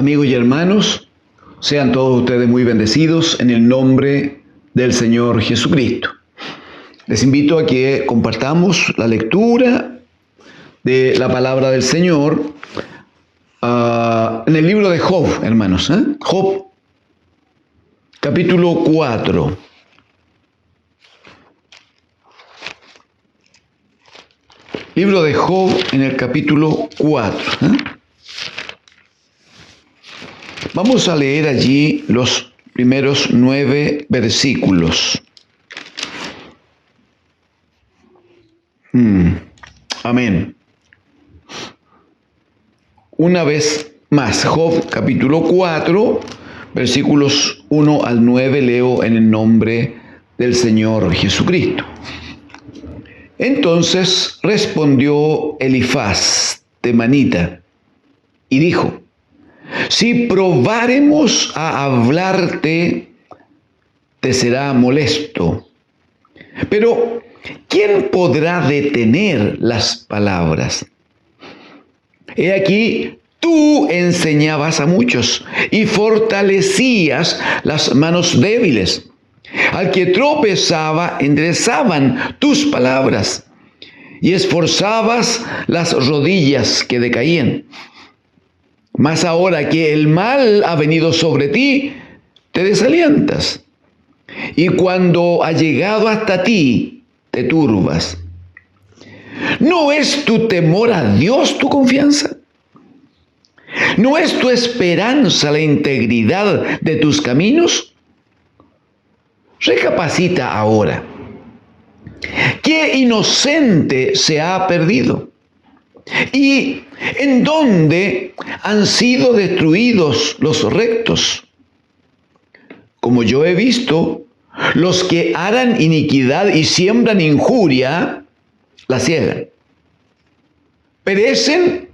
Amigos y hermanos, sean todos ustedes muy bendecidos en el nombre del Señor Jesucristo. Les invito a que compartamos la lectura de la palabra del Señor en el libro de Job, hermanos. Job, capítulo 4. Libro de Job en el capítulo 4. Vamos a leer allí los primeros 9 versículos. Amén. Una vez más, Job capítulo 4, versículos 1 al 9, leo en el nombre del Señor Jesucristo. Entonces respondió Elifaz temanita y dijo: si probáremos a hablarte, te será molesto. Pero ¿quién podrá detener las palabras? He aquí, tú enseñabas a muchos y fortalecías las manos débiles. Al que tropezaba, enderezaban tus palabras y esforzabas las rodillas que decaían. Mas ahora que el mal ha venido sobre ti, te desalientas. Y cuando ha llegado hasta ti, te turbas. ¿No es tu temor a Dios tu confianza? ¿No es tu esperanza la integridad de tus caminos? Recapacita ahora. ¿Qué inocente se ha perdido? ¿Y en dónde han sido destruidos los rectos? Como yo he visto, los que harán iniquidad y siembran injuria, la ciegan. Perecen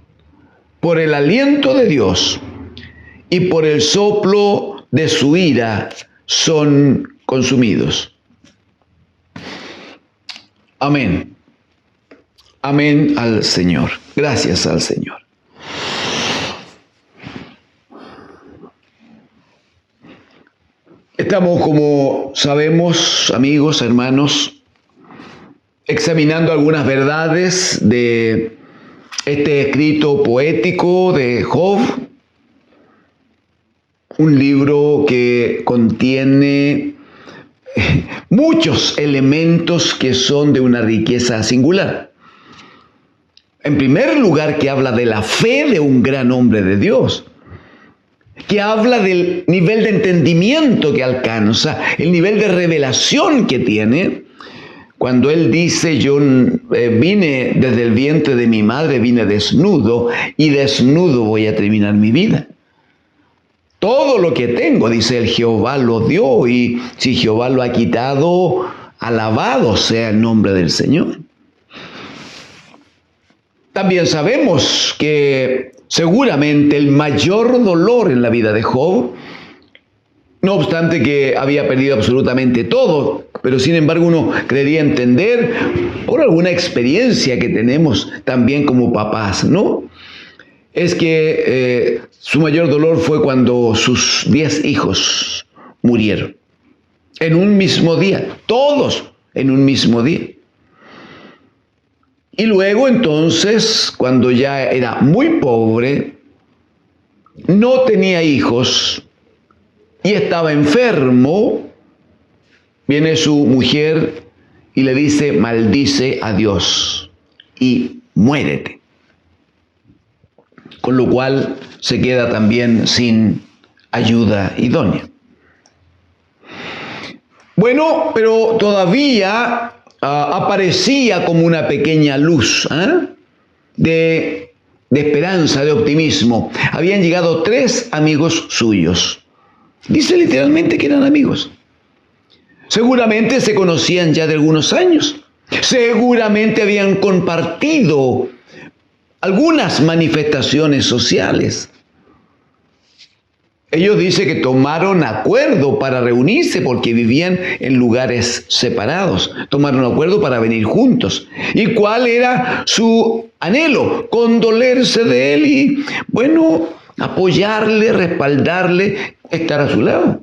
por el aliento de Dios y por el soplo de su ira son consumidos. Amén. Amén al Señor. Gracias al Señor. Estamos, como sabemos, amigos, hermanos, examinando algunas verdades de este escrito poético de Job, un libro que contiene muchos elementos que son de una riqueza singular. En primer lugar, que habla de la fe de un gran hombre de Dios, que habla del nivel de entendimiento que alcanza, el nivel de revelación que tiene, cuando él dice: yo vine desde el vientre de mi madre, vine desnudo, y desnudo voy a terminar mi vida. Todo lo que tengo, dice el Jehová, lo dio, y si Jehová lo ha quitado, alabado sea el nombre del Señor. También sabemos que seguramente el mayor dolor en la vida de Job, no obstante que había perdido absolutamente todo, pero sin embargo uno creería entender por alguna experiencia que tenemos también como papás, ¿no? Es que su mayor dolor fue cuando sus 10 hijos murieron. En un mismo día, todos en un mismo día. Y luego entonces, cuando ya era muy pobre, no tenía hijos y estaba enfermo, viene su mujer y le dice: maldice a Dios y muérete. Con lo cual se queda también sin ayuda idónea. Bueno, pero todavía aparecía como una pequeña luz de esperanza, de optimismo. Habían llegado 3 amigos suyos. Dice literalmente que eran amigos. Seguramente se conocían ya de algunos años. Seguramente habían compartido algunas manifestaciones sociales. Ellos dicen que tomaron acuerdo para reunirse porque vivían en lugares separados. Tomaron acuerdo para venir juntos. ¿Y cuál era su anhelo? Condolerse de él y, bueno, apoyarle, respaldarle, estar a su lado.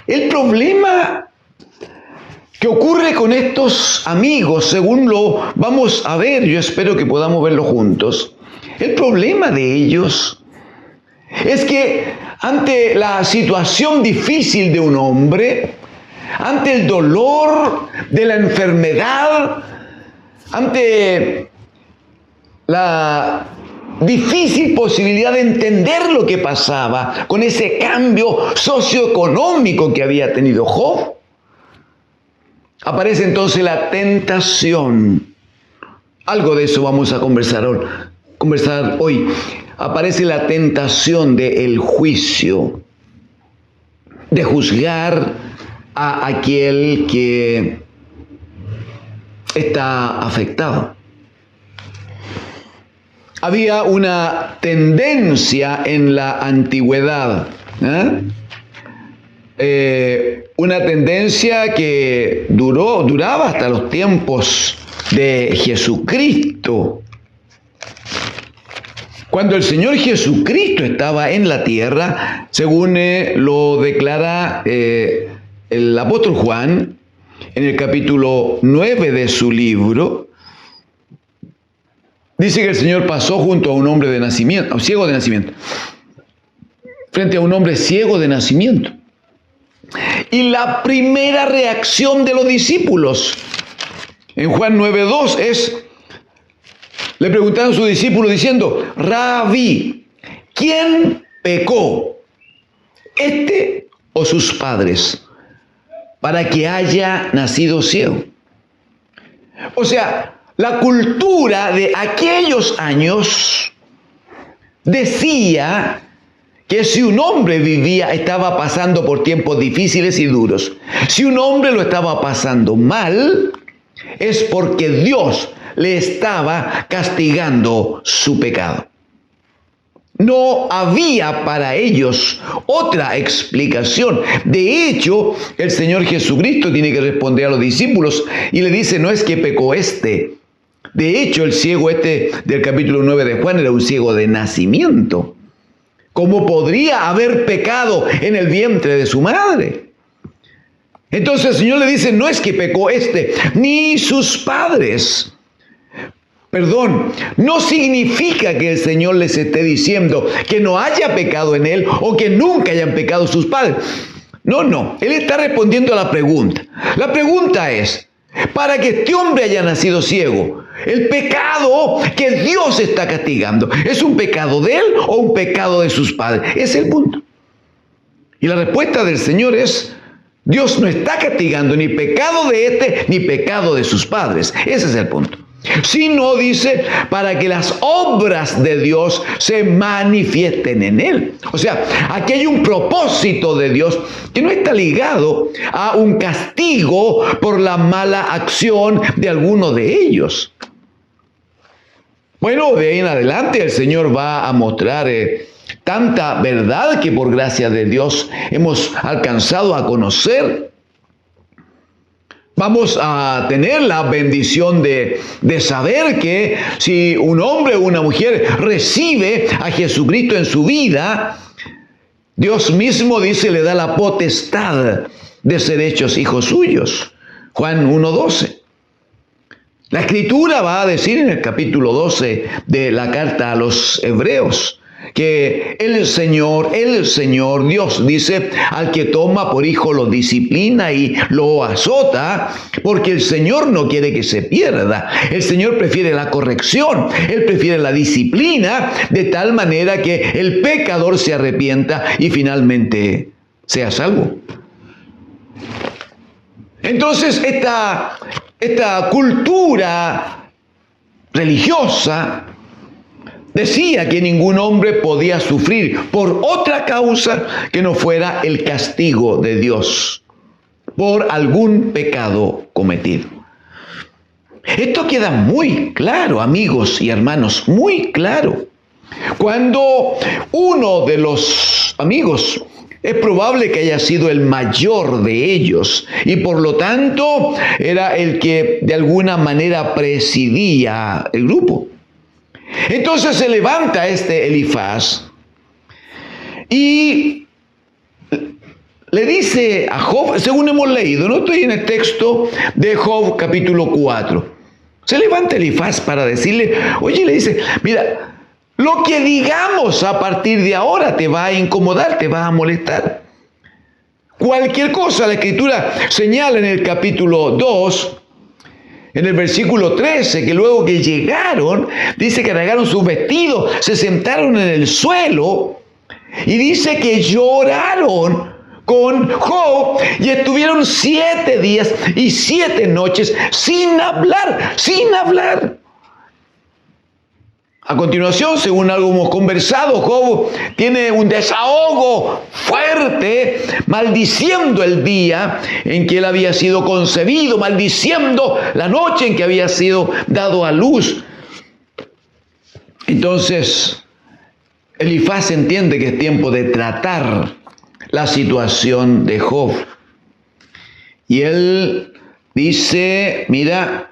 El problema que ocurre con estos amigos, según lo vamos a ver, yo espero que podamos verlo juntos, el problema de ellos es que ante la situación difícil de un hombre, ante el dolor de la enfermedad, ante la difícil posibilidad de entender lo que pasaba con ese cambio socioeconómico que había tenido Job, aparece entonces la tentación. Algo de eso vamos a conversar hoy. Aparece la tentación del juicio, de juzgar a aquel que está afectado. Había una tendencia en la antigüedad, una tendencia que duraba hasta los tiempos de Jesucristo. Cuando el Señor Jesucristo estaba en la tierra, según lo declara el apóstol Juan en el capítulo 9 de su libro, dice que el Señor pasó junto a un hombre de nacimiento, ciego de nacimiento, frente a un hombre ciego de nacimiento. Y la primera reacción de los discípulos en Juan 9:2 le preguntaron a sus discípulos diciendo: Rabí, ¿quién pecó, este o sus padres, para que haya nacido ciego? O sea, la cultura de aquellos años decía que si un hombre estaba pasando por tiempos difíciles y duros, si un hombre lo estaba pasando mal, es porque Dios le estaba castigando su pecado. No había para ellos otra explicación. De hecho, el Señor Jesucristo tiene que responder a los discípulos y le dice: no es que pecó este. De hecho, el ciego del capítulo 9 de Juan era un ciego de nacimiento. ¿Cómo podría haber pecado en el vientre de su madre? Entonces el Señor le dice: no es que pecó este, ni sus padres. Perdón, no significa que el Señor les esté diciendo que no haya pecado en él o que nunca hayan pecado sus padres. No, Él está respondiendo a la pregunta. La pregunta es: para que este hombre haya nacido ciego, el pecado que Dios está castigando, ¿es un pecado de él o un pecado de sus padres? Ese es el punto. Y la respuesta del Señor es: Dios no está castigando ni pecado de este ni pecado de sus padres. Ese es el punto. Sino, dice, para que las obras de Dios se manifiesten en él. O sea, aquí hay un propósito de Dios que no está ligado a un castigo por la mala acción de alguno de ellos. Bueno, de ahí en adelante el Señor va a mostrar tanta verdad que por gracia de Dios hemos alcanzado a conocer. Vamos a tener la bendición de saber que si un hombre o una mujer recibe a Jesucristo en su vida, Dios mismo, dice, le da la potestad de ser hechos hijos suyos. Juan 1:12. La Escritura va a decir en el capítulo 12 de la carta a los Hebreos que el Señor, Dios, dice, al que toma por hijo lo disciplina y lo azota, porque el Señor no quiere que se pierda. El Señor prefiere la corrección, Él prefiere la disciplina, de tal manera que el pecador se arrepienta y finalmente sea salvo. Entonces, esta cultura religiosa decía que ningún hombre podía sufrir por otra causa que no fuera el castigo de Dios por algún pecado cometido. Esto queda muy claro, amigos y hermanos, muy claro. Cuando uno de los amigos, es probable que haya sido el mayor de ellos y por lo tanto era el que de alguna manera presidía el grupo. Entonces se levanta este Elifaz y le dice a Job, según hemos leído, no estoy en el texto de Job capítulo 4. Se levanta Elifaz para decirle, oye, le dice, mira, lo que digamos a partir de ahora te va a incomodar, te va a molestar. Cualquier cosa, la Escritura señala en el capítulo 2, en el versículo 13, que luego que llegaron, dice que rasgaron sus vestidos, se sentaron en el suelo y dice que lloraron con Job y estuvieron 7 días y 7 noches sin hablar. A continuación, según algo hemos conversado, Job tiene un desahogo fuerte, maldiciendo el día en que él había sido concebido, maldiciendo la noche en que había sido dado a luz. Entonces, Elifaz entiende que es tiempo de tratar la situación de Job. Y él dice, mira,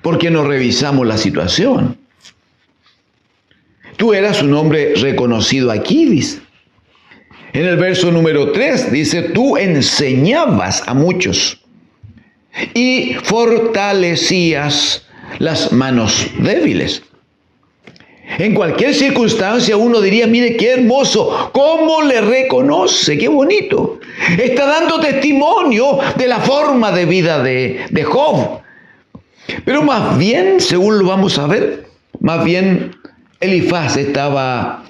¿por qué no revisamos la situación? Tú eras un hombre reconocido aquí, dice. En el verso número 3 dice, tú enseñabas a muchos y fortalecías las manos débiles. En cualquier circunstancia uno diría, mire qué hermoso, cómo le reconoce, qué bonito. Está dando testimonio de la forma de vida de Job. Pero más bien, según lo vamos a ver, más bien Elifaz estaba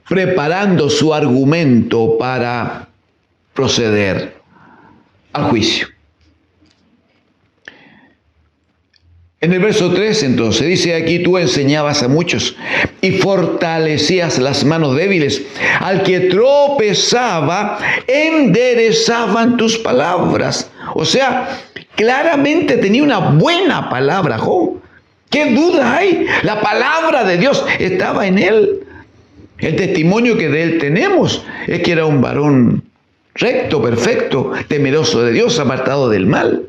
preparando su argumento para proceder al juicio. En el verso 3 entonces dice aquí, tú enseñabas a muchos y fortalecías las manos débiles. Al que tropezaba, enderezaban tus palabras. O sea, claramente tenía una buena palabra Job. ¿Qué duda hay? La palabra de Dios estaba en él. El testimonio que de él tenemos es que era un varón recto, perfecto, temeroso de Dios, apartado del mal.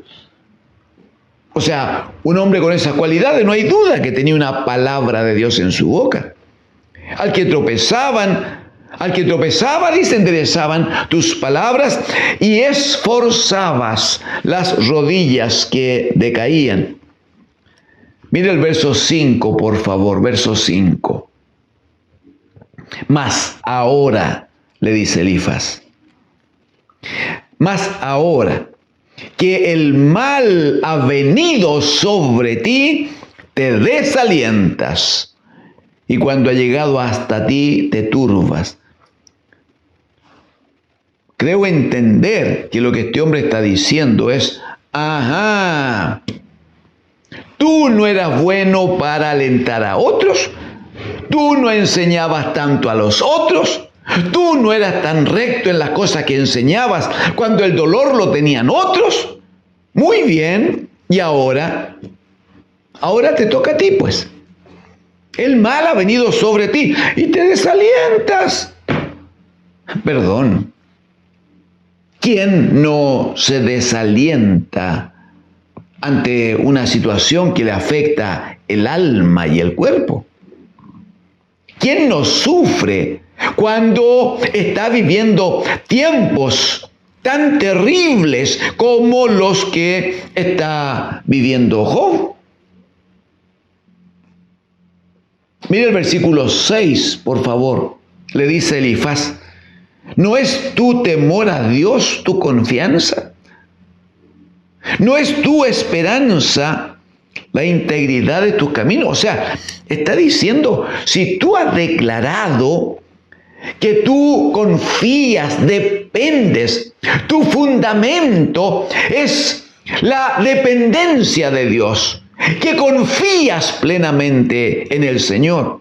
O sea, un hombre con esas cualidades, no hay duda que tenía una palabra de Dios en su boca. Al que tropezaba, dice, enderezaban tus palabras y esforzabas las rodillas que decaían. Mira el verso 5, por favor, verso 5. Mas ahora, le dice Elifaz, mas ahora que el mal ha venido sobre ti, te desalientas. Y cuando ha llegado hasta ti, te turbas. Creo entender que lo que este hombre está diciendo es, tú no eras bueno para alentar a otros, tú no enseñabas tanto a los otros, tú no eras tan recto en las cosas que enseñabas cuando el dolor lo tenían otros. Muy bien, y ahora te toca a ti, pues. El mal ha venido sobre ti y te desalientas. Perdón. ¿Quién no se desalienta ante una situación que le afecta el alma y el cuerpo? ¿Quién no sufre cuando está viviendo tiempos tan terribles como los que está viviendo Job? Mire el versículo 6, por favor. Le dice Elifaz, ¿no es tu temor a Dios tu confianza? ¿No es tu esperanza la integridad de tus caminos? O sea, está diciendo, si tú has declarado que tú confías, dependes, tu fundamento es la dependencia de Dios, que confías plenamente en el Señor,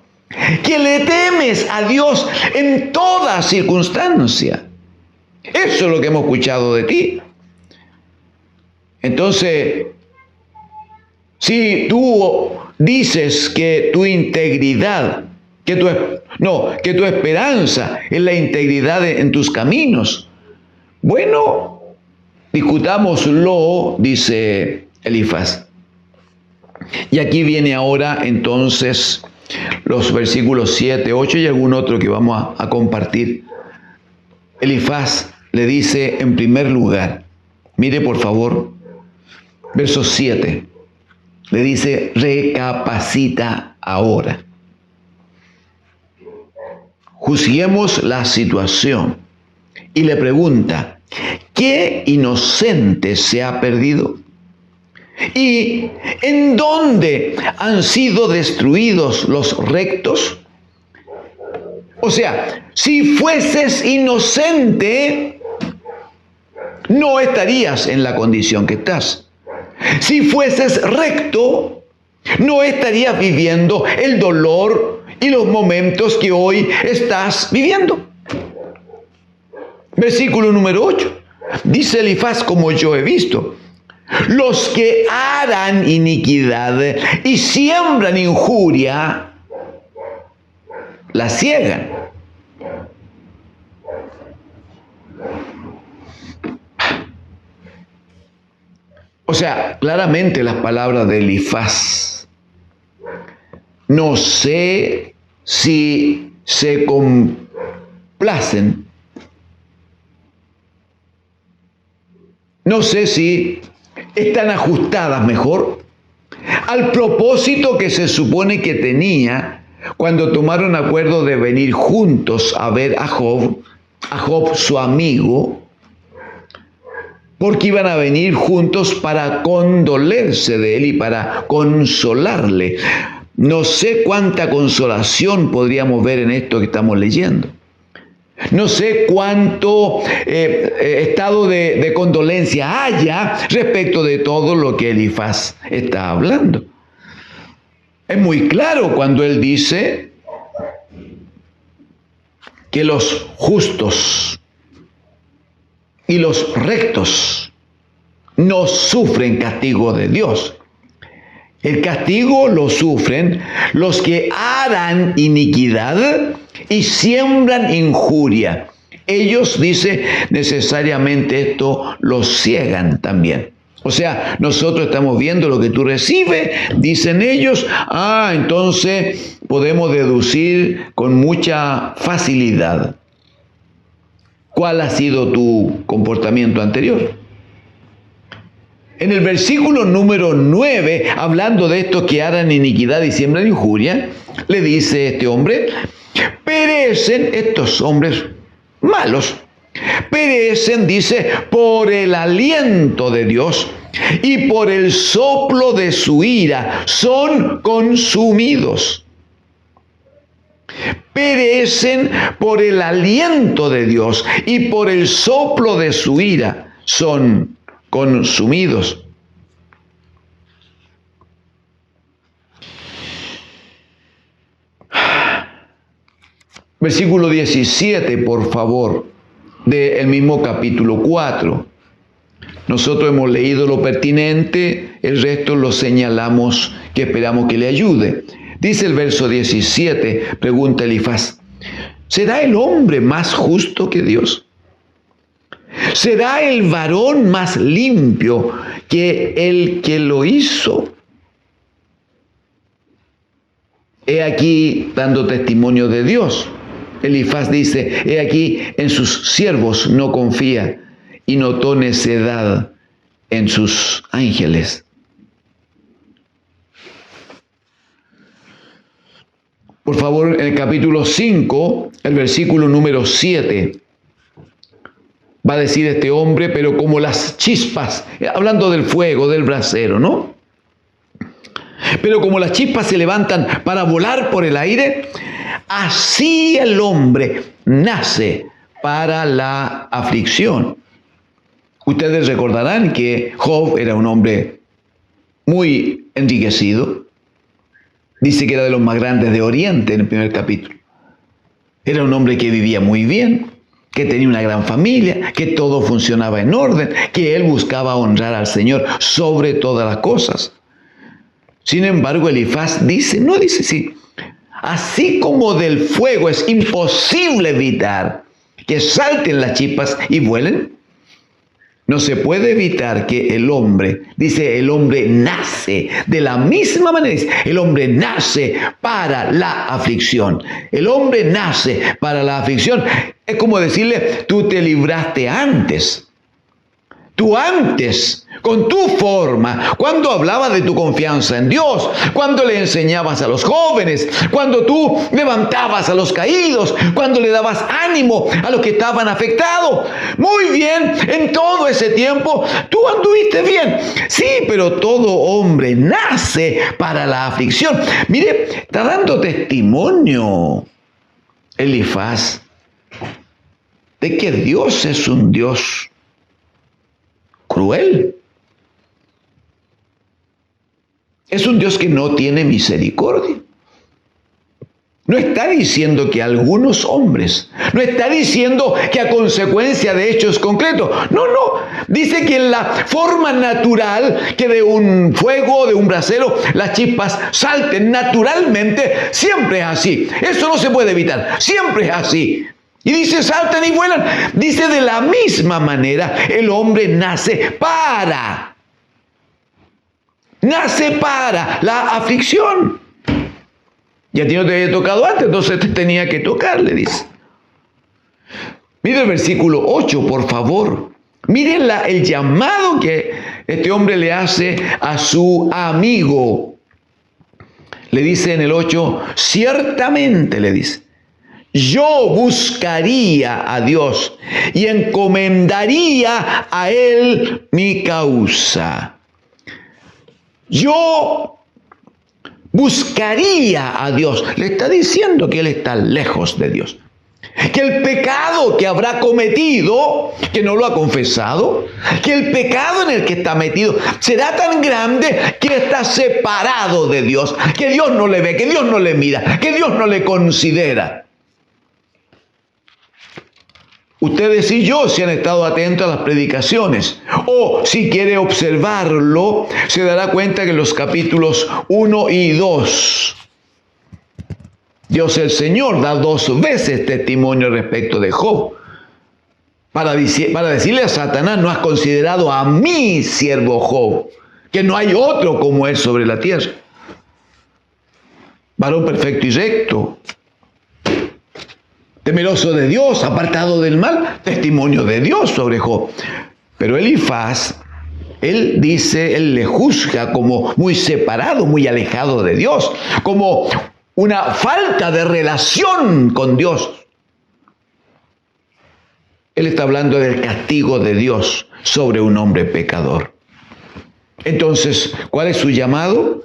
que le temes a Dios en toda circunstancia. Eso es lo que hemos escuchado de ti. Entonces, si tú dices que tu integridad, que tu esperanza es la integridad en tus caminos, bueno, discutámoslo, dice Elifaz. Y aquí viene ahora entonces los versículos 7, 8 y algún otro que vamos a compartir. Elifaz le dice en primer lugar, mire por favor, verso 7, le dice, recapacita ahora. Juzguemos la situación. Y le pregunta, ¿qué inocente se ha perdido? ¿Y en dónde han sido destruidos los rectos? O sea, si fueses inocente, no estarías en la condición que estás. Si fueses recto, no estarías viviendo el dolor y los momentos que hoy estás viviendo. Versículo número 8. Dice Elifaz, como yo he visto, los que harán iniquidad y siembran injuria, la ciegan. O sea, claramente las palabras de Elifaz, no sé si se complacen, no sé si están ajustadas mejor al propósito que se supone que tenía cuando tomaron acuerdo de venir juntos a ver a Job su amigo, porque iban a venir juntos para condolerse de él y para consolarle. No sé cuánta consolación podríamos ver en esto que estamos leyendo. No sé cuánto estado de condolencia haya respecto de todo lo que Elifaz está hablando. Es muy claro cuando él dice que los justos y los rectos no sufren castigo de Dios. El castigo lo sufren los que harán iniquidad y siembran injuria. Ellos, dice, necesariamente esto los ciegan también. O sea, nosotros estamos viendo lo que tú recibes, dicen ellos. Entonces podemos deducir con mucha facilidad cuál ha sido tu comportamiento anterior. En el versículo número 9, hablando de estos que harán iniquidad y siembran injuria, le dice este hombre, perecen estos hombres malos. Perecen, dice, por el aliento de Dios y por el soplo de su ira, son consumidos. Perecen por el aliento de Dios y por el soplo de su ira, son consumidos. Versículo 17, por favor, del mismo capítulo 4. Nosotros hemos leído lo pertinente, el resto lo señalamos que esperamos que le ayude. Dice el verso 17, pregunta Elifaz, ¿será el hombre más justo que Dios? ¿Será el varón más limpio que el que lo hizo? He aquí dando testimonio de Dios. Elifaz dice, he aquí en sus siervos no confía y notó necedad en sus ángeles. Por favor, en el capítulo 5, el versículo número 7, va a decir este hombre, pero como las chispas, hablando del fuego, del brasero, ¿no? Pero como las chispas se levantan para volar por el aire, así el hombre nace para la aflicción. Ustedes recordarán que Job era un hombre muy enriquecido. Dice que era de los más grandes de Oriente en el primer capítulo. Era un hombre que vivía muy bien, que tenía una gran familia, que todo funcionaba en orden, que él buscaba honrar al Señor sobre todas las cosas. Sin embargo, Elifaz dice, sí, así como del fuego es imposible evitar que salten las chispas y vuelen, No se puede evitar que el hombre, dice, el hombre nace de la misma manera. El hombre nace para la aflicción. El hombre nace para la aflicción. Es como decirle, tú te libraste antes. Tú antes, con tu forma, cuando hablabas de tu confianza en Dios, cuando le enseñabas a los jóvenes, cuando tú levantabas a los caídos, cuando le dabas ánimo a los que estaban afectados. Muy bien, en todo ese tiempo tú anduviste bien. Sí, pero todo hombre nace para la aflicción. Mire, está dando testimonio Elifaz de que Dios es un Dios cruel. Es un Dios que no tiene misericordia. No está diciendo que algunos hombres, no está diciendo que a consecuencia de hechos concretos. No. Dice que en la forma natural que de un fuego, de un brasero, las chispas salten naturalmente, siempre es así. Eso no se puede evitar. Siempre es así. Y dice, saltan y vuelan. Dice, de la misma manera, el hombre nace para la aflicción. Y a ti no te había tocado antes, entonces te tenía que tocar, le dice. Mire el versículo 8, por favor. Miren el llamado que este hombre le hace a su amigo. Le dice en el 8, ciertamente, le dice, yo buscaría a Dios y encomendaría a Él mi causa. Yo buscaría a Dios. Le está diciendo que él está lejos de Dios. Que el pecado que habrá cometido, que no lo ha confesado, que el pecado en el que está metido será tan grande que está separado de Dios, que Dios no le ve, que Dios no le mira, que Dios no le considera. Ustedes y yo, si han estado atentos a las predicaciones, o si quiere observarlo, se dará cuenta que en los capítulos 1 y 2, Dios el Señor da 2 veces testimonio respecto de Job. Para decirle a Satanás, no has considerado a mi siervo Job, que no hay otro como él sobre la tierra. Varón perfecto y recto, temeroso de Dios, apartado del mal, testimonio de Dios sobre Job. Pero Elifaz, él dice, él le juzga como muy separado, muy alejado de Dios, como una falta de relación con Dios. Él está hablando del castigo de Dios sobre un hombre pecador. Entonces, ¿cuál es su llamado?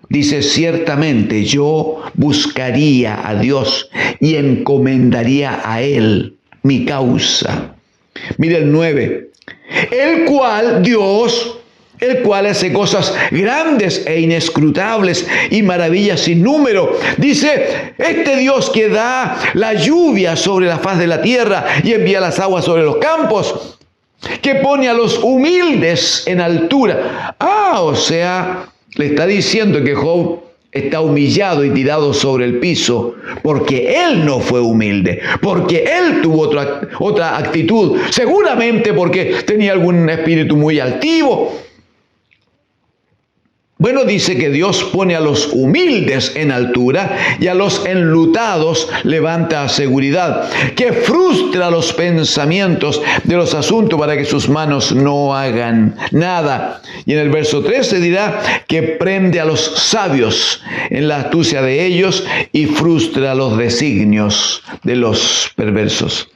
Dice, ciertamente yo buscaría a Dios y encomendaría a Él mi causa. Mire el 9. El cual hace cosas grandes e inescrutables y maravillas sin número. Dice, este Dios que da la lluvia sobre la faz de la tierra y envía las aguas sobre los campos, que pone a los humildes en altura. O sea, le está diciendo que Job está humillado y tirado sobre el piso porque él no fue humilde, porque él tuvo otra actitud, seguramente porque tenía algún espíritu muy altivo. Bueno, dice que Dios pone a los humildes en altura y a los enlutados levanta a seguridad, que frustra los pensamientos de los asuntos para que sus manos no hagan nada. Y en el verso 13 dirá que prende a los sabios en la astucia de ellos y frustra los designios de los perversos.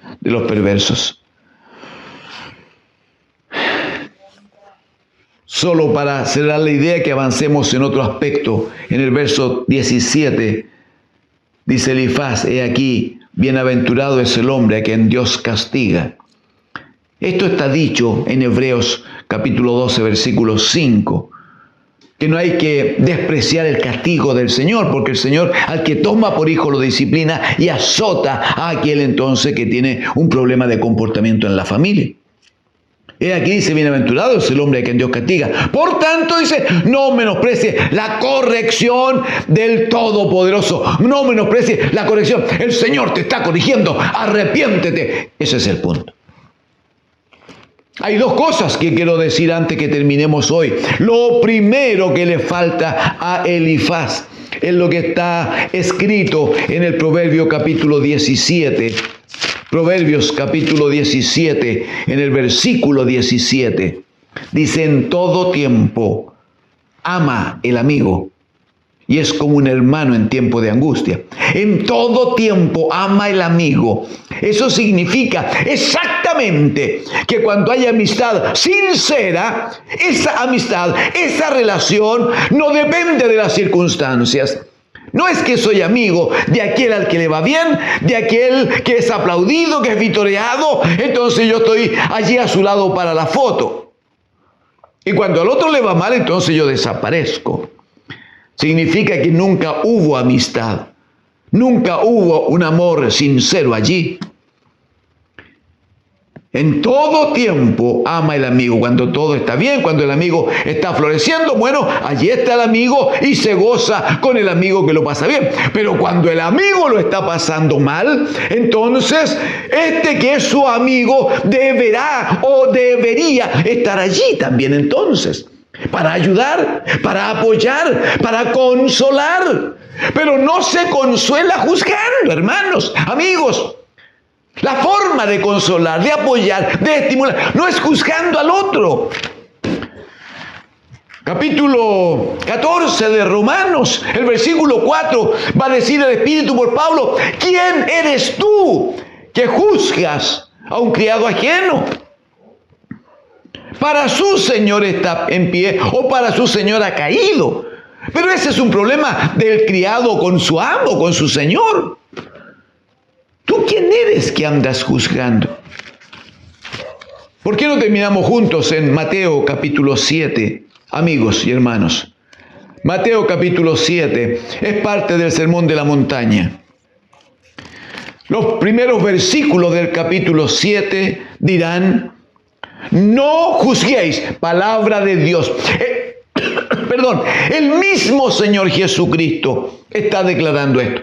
Solo para cerrar la idea, que avancemos en otro aspecto. En el verso 17 dice Elifaz, he aquí, bienaventurado es el hombre a quien Dios castiga. Esto está dicho en Hebreos capítulo 12, versículo 5, que no hay que despreciar el castigo del Señor, porque el Señor al que toma por hijo lo disciplina y azota a aquel entonces que tiene un problema de comportamiento en la familia. He aquí dice, bienaventurado es el hombre a quien Dios castiga. Por tanto, dice, no menosprecie la corrección del Todopoderoso. No menosprecie la corrección. El Señor te está corrigiendo. Arrepiéntete. Ese es el punto. Hay dos cosas que quiero decir antes que terminemos hoy. Lo primero que le falta a Elifaz es lo que está escrito en el Proverbio capítulo 17. Proverbios capítulo 17, en el versículo 17. Dice: en todo tiempo ama el amigo, y es como un hermano en tiempo de angustia. En todo tiempo ama el amigo. Eso significa exactamente que cuando hay amistad sincera, esa amistad, esa relación no depende de las circunstancias. No es que soy amigo de aquel al que le va bien, de aquel que es aplaudido, que es vitoreado, entonces yo estoy allí a su lado para la foto. Y cuando al otro le va mal, entonces yo desaparezco. Significa que nunca hubo amistad, nunca hubo un amor sincero allí. En todo tiempo ama el amigo. Cuando todo está bien, cuando el amigo está floreciendo, bueno, allí está el amigo y se goza con el amigo que lo pasa bien. Pero cuando el amigo lo está pasando mal, entonces este que es su amigo deberá o debería estar allí también entonces, para ayudar, para apoyar, para consolar. Pero no se consuela juzgando, hermanos, amigos. La forma de consolar, de apoyar, de estimular, no es juzgando al otro. Capítulo 14 de Romanos, el versículo 4, va a decir el Espíritu por Pablo: ¿quién eres tú que juzgas a un criado ajeno? Para su señor está en pie o para su señor ha caído. Pero ese es un problema del criado con su amo, con su señor. ¿Tú quién eres que andas juzgando? ¿Por qué no terminamos juntos en Mateo capítulo 7, amigos y hermanos? Mateo capítulo 7 es parte del Sermón de la Montaña. Los primeros versículos del capítulo 7 dirán: no juzguéis, palabra de Dios. Perdón, el mismo Señor Jesucristo está declarando esto.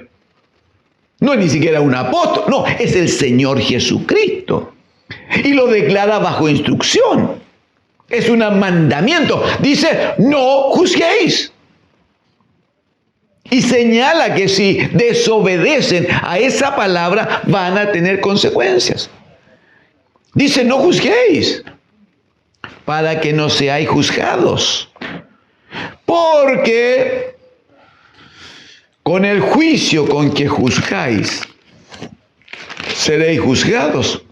No es ni siquiera un apóstol, no, es el Señor Jesucristo. Y lo declara bajo instrucción. Es un mandamiento. Dice: no juzguéis. Y señala que si desobedecen a esa palabra van a tener consecuencias. Dice: no juzguéis, para que no seáis juzgados. Porque con el juicio con que juzgáis, seréis juzgados.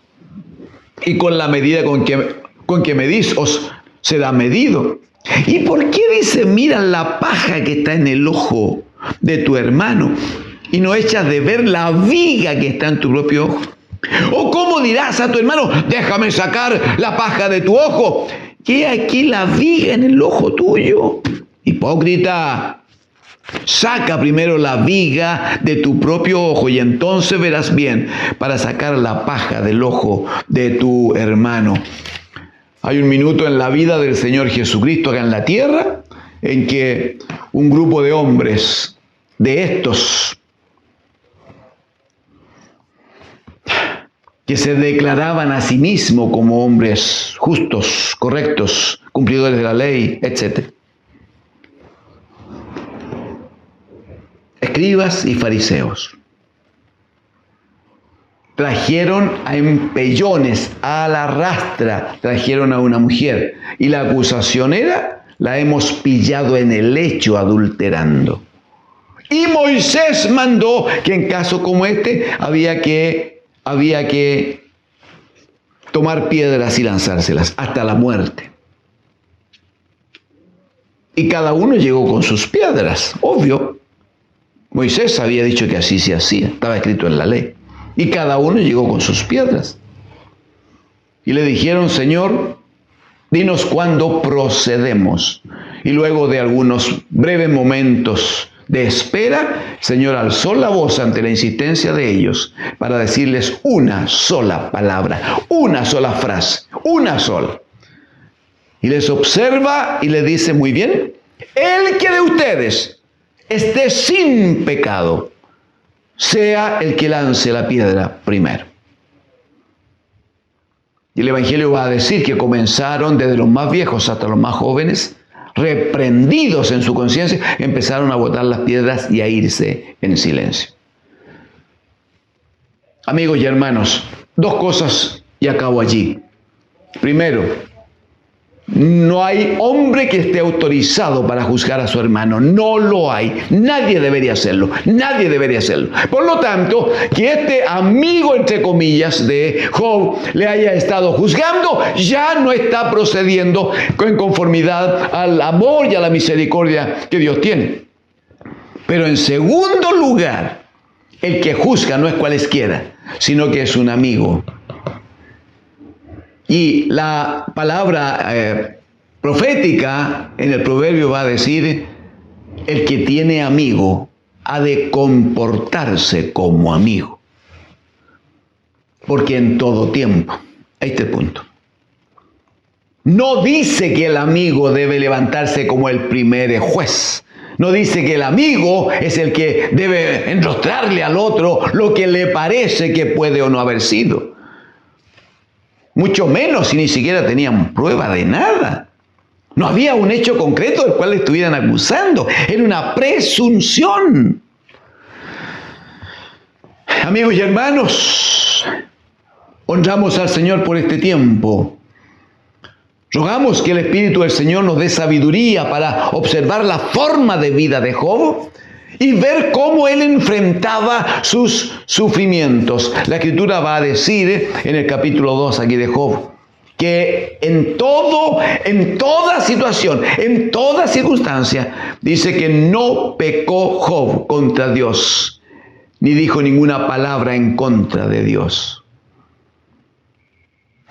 Y con la medida con que medís, os será medido. ¿Y por qué dice: mira la paja que está en el ojo de tu hermano, y no echas de ver la viga que está en tu propio ojo? ¿O cómo dirás a tu hermano: déjame sacar la paja de tu ojo, que hay aquí la viga en el ojo tuyo? Hipócrita, saca primero la viga de tu propio ojo y entonces verás bien para sacar la paja del ojo de tu hermano. Hay un minuto en la vida del Señor Jesucristo acá en la tierra en que un grupo de hombres de estos que se declaraban a sí mismos como hombres justos, correctos, cumplidores de la ley, etc. Escribas y fariseos trajeron a empellones, a la rastra, trajeron a una mujer. Y la acusación era: la hemos pillado en el lecho adulterando. Y Moisés mandó que en caso como este había que tomar piedras y lanzárselas hasta la muerte. Y cada uno llegó con sus piedras, obvio. Moisés había dicho que así se hacía, estaba escrito en la ley. Y cada uno llegó con sus piedras. Y le dijeron: Señor, dinos cuándo procedemos. Y luego de algunos breves momentos de espera, el Señor alzó la voz ante la insistencia de ellos para decirles una sola palabra, una sola frase, una sola. Y les observa y le dice: muy bien, el que de ustedes esté sin pecado, sea el que lance la piedra primero. Y el Evangelio va a decir que comenzaron desde los más viejos hasta los más jóvenes, reprendidos en su conciencia, empezaron a botar las piedras y a irse en silencio. Amigos y hermanos, dos cosas y acabo allí. Primero, no hay hombre que esté autorizado para juzgar a su hermano. No lo hay. Nadie debería hacerlo. Nadie debería hacerlo. Por lo tanto, que este amigo, entre comillas, de Job le haya estado juzgando, ya no está procediendo en conformidad al amor y a la misericordia que Dios tiene. Pero en segundo lugar, el que juzga no es cualesquiera, sino que es un amigo. Y la palabra profética en el proverbio va a decir, el que tiene amigo ha de comportarse como amigo. Porque en todo tiempo, ahí está el punto. No dice que el amigo debe levantarse como el primer juez. No dice que el amigo es el que debe enrostrarle al otro lo que le parece que puede o no haber sido. Mucho menos si ni siquiera tenían prueba de nada. No había un hecho concreto del cual le estuvieran acusando. Era una presunción. Amigos y hermanos, honramos al Señor por este tiempo. Rogamos que el Espíritu del Señor nos dé sabiduría para observar la forma de vida de Job y ver cómo él enfrentaba sus sufrimientos. La Escritura va a decir en el capítulo 2 aquí de Job, que en toda situación, en toda circunstancia, dice que no pecó Job contra Dios, ni dijo ninguna palabra en contra de Dios.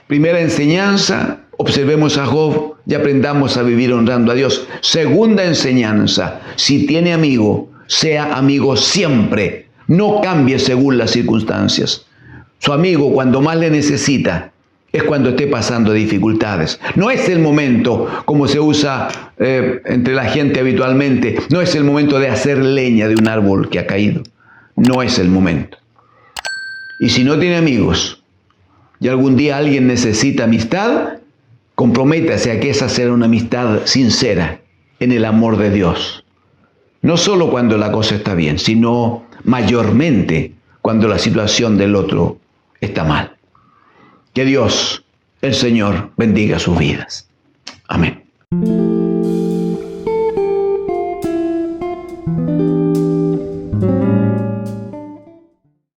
Primera enseñanza, observemos a Job y aprendamos a vivir honrando a Dios. Segunda enseñanza, si tiene amigo, sea amigo siempre, no cambie según las circunstancias. Su amigo cuando más le necesita es cuando esté pasando dificultades. No es el momento, como se usa entre la gente habitualmente, no es el momento de hacer leña de un árbol que ha caído. No es el momento. Y si no tiene amigos y algún día alguien necesita amistad, comprométase a que esa sea una amistad sincera en el amor de Dios. No solo cuando la cosa está bien, sino mayormente cuando la situación del otro está mal. Que Dios, el Señor, bendiga sus vidas. Amén.